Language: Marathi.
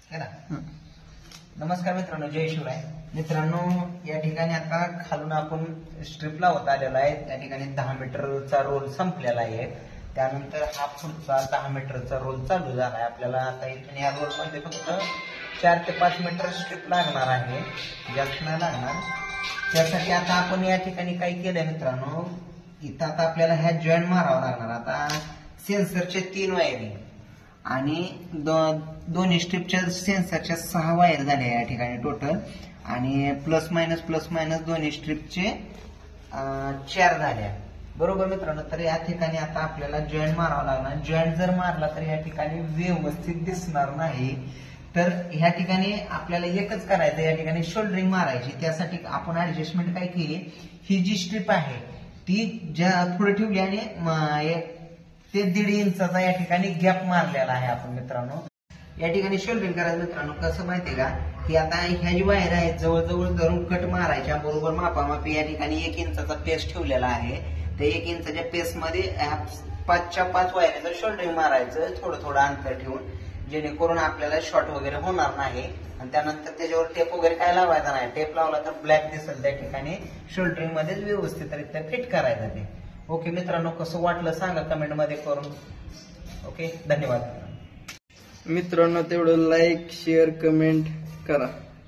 है ना। नमस्कार मित्रांनो, जय शिवराय मित्रांनो। या ठिकाणी आता खालून आपण स्ट्रिप लावत आलेला आहे। त्या ठिकाणी 10 मीटरचा रोल संपलेला आहे। त्यानंतर हा पुढचा 10 मीटरचा रोल चालू झाला आहे। आपल्याला आता इथून या रोल मध्ये फक्त 4 ते 5 मीटर स्ट्रिप लागणार आहे, जास्त नाही लागणार। त्यासाठी आता आपण या ठिकाणी काय केलंय मित्रांनो, इथं आता आपल्याला ह्या जॉईंट मारावा लागणार। आता सेन्सरचे 3 वायरिंग आणि दोन्ही स्ट्रिपच्या सेन्सरच्या 6 वायर झाल्या या ठिकाणी टोटल, आणि प्लस मायनस दोन्ही स्ट्रिपचे 4 झाल्या, बरोबर मित्रांनो। तर या ठिकाणी आता आपल्याला जॉईंट मारावा लागणार। जॉईंट जर मारला तर या ठिकाणी व्यवस्थित दिसणार नाही। तर ह्या ठिकाणी आपल्याला एकच करायचं, या ठिकाणी शोल्डरिंग मारायची। त्यासाठी आपण ऍडजस्टमेंट काय केली, ही जी स्ट्रिप आहे ती ज्या पुढे ठेवली आणि ते 1.5 इंचाचा या ठिकाणी गॅप मारलेला आहे आपण मित्रांनो। या ठिकाणी शोल्डरिंग करायचं मित्रांनो, कसं माहितीये का, की आता ह्या जी वायर आहेत जवळजवळ धरून कट मारायच्या, बरोबर मापामापी या ठिकाणी 1 इंचाचा पेस ठेवलेला आहे। त्या 1 इंचाच्या पेस मध्ये 5च्या 5 वायरचं शोल्डरिंग मारायचं, थोडं अंतर ठेवून, जेणेकरून आपल्याला शॉर्ट वगैरे होणार नाही। आणि त्यानंतर त्याच्यावर टेप वगैरे काय लावायचा नाही। टेप लावला तर ब्लॅक दिसेल, त्या ठिकाणी शोल्डरिंग मध्ये व्यवस्थितरित्या फिट करायचं ते। ओके मित्रांनो, कसं वाटलं सांगा कमेंट मध्ये करून। ओके, धन्यवाद मित्रांनो। तेवढं लाईक शेअर कमेंट करा।